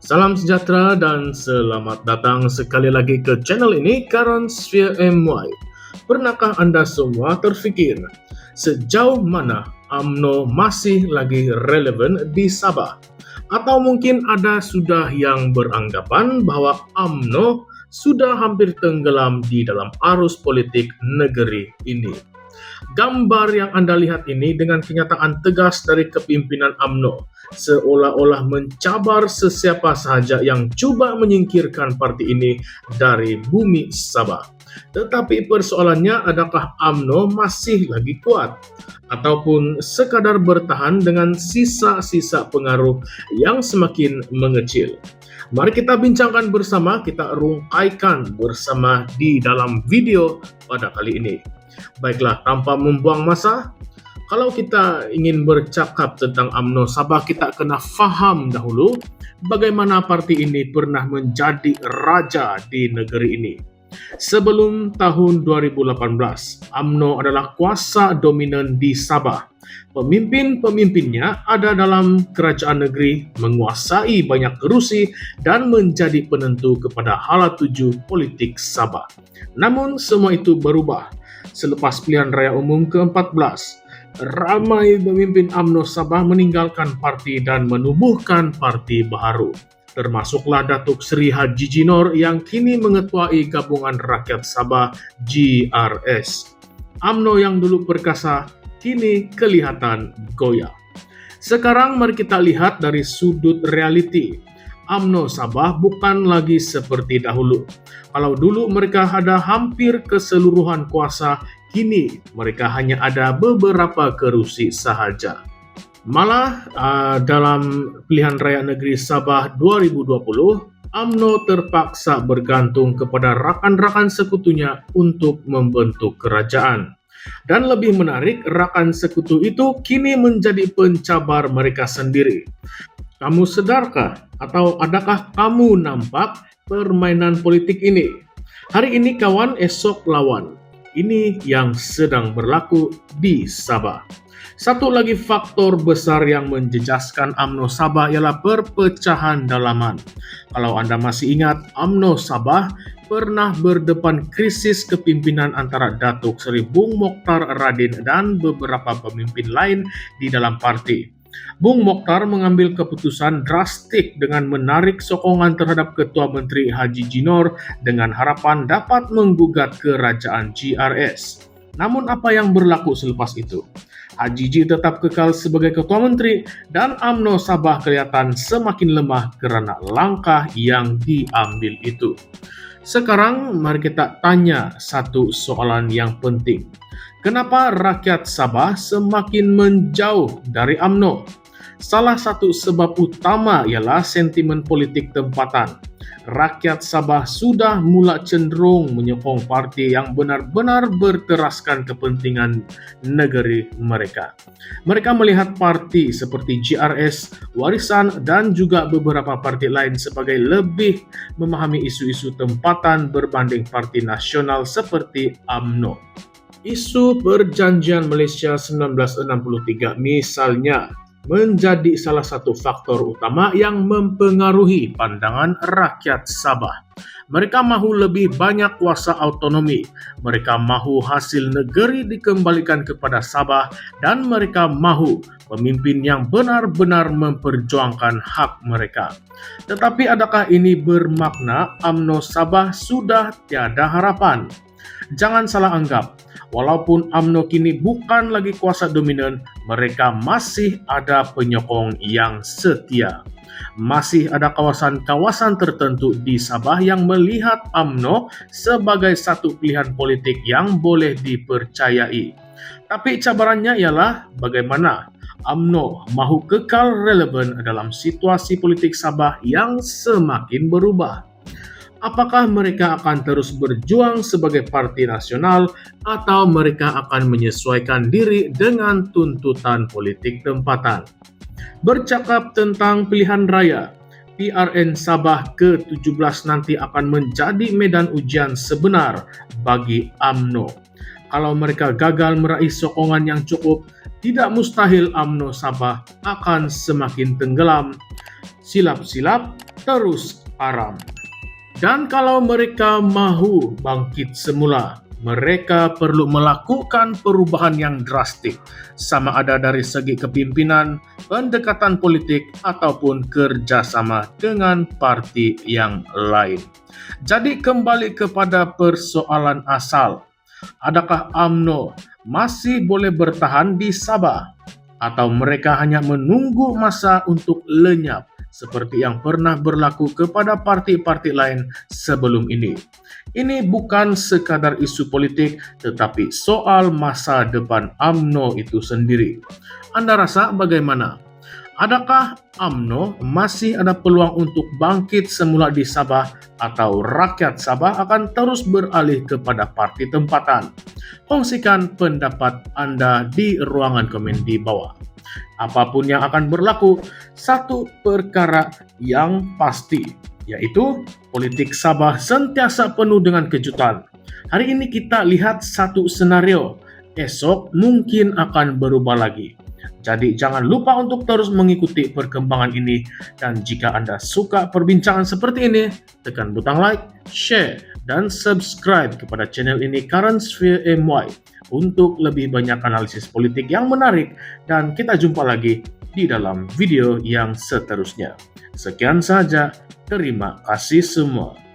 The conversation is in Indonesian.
Salam sejahtera dan selamat datang sekali lagi ke channel ini, Current Sphere MY. Pernahkah Anda semua terfikir sejauh mana UMNO masih lagi relevan di Sabah? Atau mungkin ada sudah yang beranggapan bahwa UMNO sudah hampir tenggelam di dalam arus politik negeri ini. Gambar yang Anda lihat ini dengan kenyataan tegas dari kepimpinan UMNO seolah-olah mencabar sesiapa sahaja yang coba menyingkirkan parti ini dari bumi Sabah. Tetapi persoalannya, adakah UMNO masih lagi kuat ataupun sekadar bertahan dengan sisa-sisa pengaruh yang semakin mengecil? Mari kita bincangkan bersama, kita rungkaikan bersama di dalam video pada kali ini. Baiklah, tanpa membuang masa, kalau kita ingin bercakap tentang UMNO Sabah, kita kena faham dahulu bagaimana parti ini pernah menjadi raja di negeri ini. Sebelum tahun 2018, UMNO adalah kuasa dominan di Sabah. Pemimpin-pemimpinnya ada dalam kerajaan negeri, menguasai banyak kerusi, dan menjadi penentu kepada hala tuju politik Sabah. Namun semua itu berubah selepas pilihan raya umum ke-14. Ramai pemimpin UMNO Sabah meninggalkan parti dan menubuhkan parti baru. Termasuklah Datuk Seri Haji Jinor yang kini mengetuai Gabungan Rakyat Sabah GRS. UMNO yang dulu perkasa kini kelihatan goyah. Sekarang mari kita lihat dari sudut realiti. UMNO Sabah bukan lagi seperti dahulu. Kalau dulu mereka ada hampir keseluruhan kuasa, kini mereka hanya ada beberapa kerusi sahaja. Malah dalam pilihan raya negeri Sabah 2020, UMNO terpaksa bergantung kepada rakan-rakan sekutunya untuk membentuk kerajaan. Dan lebih menarik, rakan sekutu itu kini menjadi pencabar mereka sendiri. Kamu sedarkah atau adakah kamu nampak permainan politik ini? Hari ini kawan, esok lawan. Ini yang sedang berlaku di Sabah. Satu lagi faktor besar yang menjejaskan UMNO Sabah ialah perpecahan dalaman. Kalau Anda masih ingat, UMNO Sabah pernah berdepan krisis kepimpinan antara Datuk Seri Bung Mokhtar Radin dan beberapa pemimpin lain di dalam parti. Bung Mokhtar mengambil keputusan drastik dengan menarik sokongan terhadap Ketua Menteri Haji Jinor dengan harapan dapat menggugat kerajaan GRS. Namun apa yang berlaku selepas itu? Haji Ji tetap kekal sebagai Ketua Menteri dan UMNO Sabah kelihatan semakin lemah karena langkah yang diambil itu. Sekarang mari kita tanya satu soalan yang penting. Kenapa rakyat Sabah semakin menjauh dari UMNO? Salah satu sebab utama ialah sentimen politik tempatan. Rakyat Sabah sudah mula cenderung menyokong parti yang benar-benar berteraskan kepentingan negeri mereka. Mereka melihat parti seperti GRS, Warisan, dan juga beberapa parti lain sebagai lebih memahami isu-isu tempatan berbanding parti nasional seperti UMNO. Isu Perjanjian Malaysia 1963 misalnya menjadi salah satu faktor utama yang mempengaruhi pandangan rakyat Sabah. Mereka mahu lebih banyak kuasa autonomi, mereka mahu hasil negeri dikembalikan kepada Sabah, dan mereka mahu pemimpin yang benar-benar memperjuangkan hak mereka. Tetapi adakah ini bermakna UMNO Sabah sudah tiada harapan? Jangan salah anggap, walaupun UMNO kini bukan lagi kuasa dominan, mereka masih ada penyokong yang setia. Masih ada kawasan-kawasan tertentu di Sabah yang melihat UMNO sebagai satu pilihan politik yang boleh dipercayai. Tapi cabarannya ialah bagaimana UMNO mahu kekal relevan dalam situasi politik Sabah yang semakin berubah. Apakah mereka akan terus berjuang sebagai parti nasional atau mereka akan menyesuaikan diri dengan tuntutan politik tempatan? Bercakap tentang pilihan raya, PRN Sabah ke-17 nanti akan menjadi medan ujian sebenar bagi UMNO. Kalau mereka gagal meraih sokongan yang cukup, tidak mustahil UMNO Sabah akan semakin tenggelam. Silap-silap, terus aram. Dan kalau mereka mahu bangkit semula, mereka perlu melakukan perubahan yang drastik, sama ada dari segi kepimpinan, pendekatan politik, ataupun kerjasama dengan parti yang lain. Jadi kembali kepada persoalan asal, adakah UMNO masih boleh bertahan di Sabah? Atau mereka hanya menunggu masa untuk lenyap, seperti yang pernah berlaku kepada parti-parti lain sebelum ini. Ini bukan sekadar isu politik, tetapi soal masa depan UMNO itu sendiri. Anda rasa bagaimana? Adakah UMNO masih ada peluang untuk bangkit semula di Sabah, atau rakyat Sabah akan terus beralih kepada parti tempatan? Kongsikan pendapat Anda di ruangan komen di bawah. Apapun yang akan berlaku, satu perkara yang pasti, yaitu politik Sabah sentiasa penuh dengan kejutan. Hari ini kita lihat satu senario, esok mungkin akan berubah lagi. Jadi jangan lupa untuk terus mengikuti perkembangan ini, dan jika Anda suka perbincangan seperti ini, tekan butang like, share, dan subscribe kepada channel ini Currentsphere MY untuk lebih banyak analisis politik yang menarik, dan kita jumpa lagi di dalam video yang seterusnya. Sekian saja, terima kasih semua.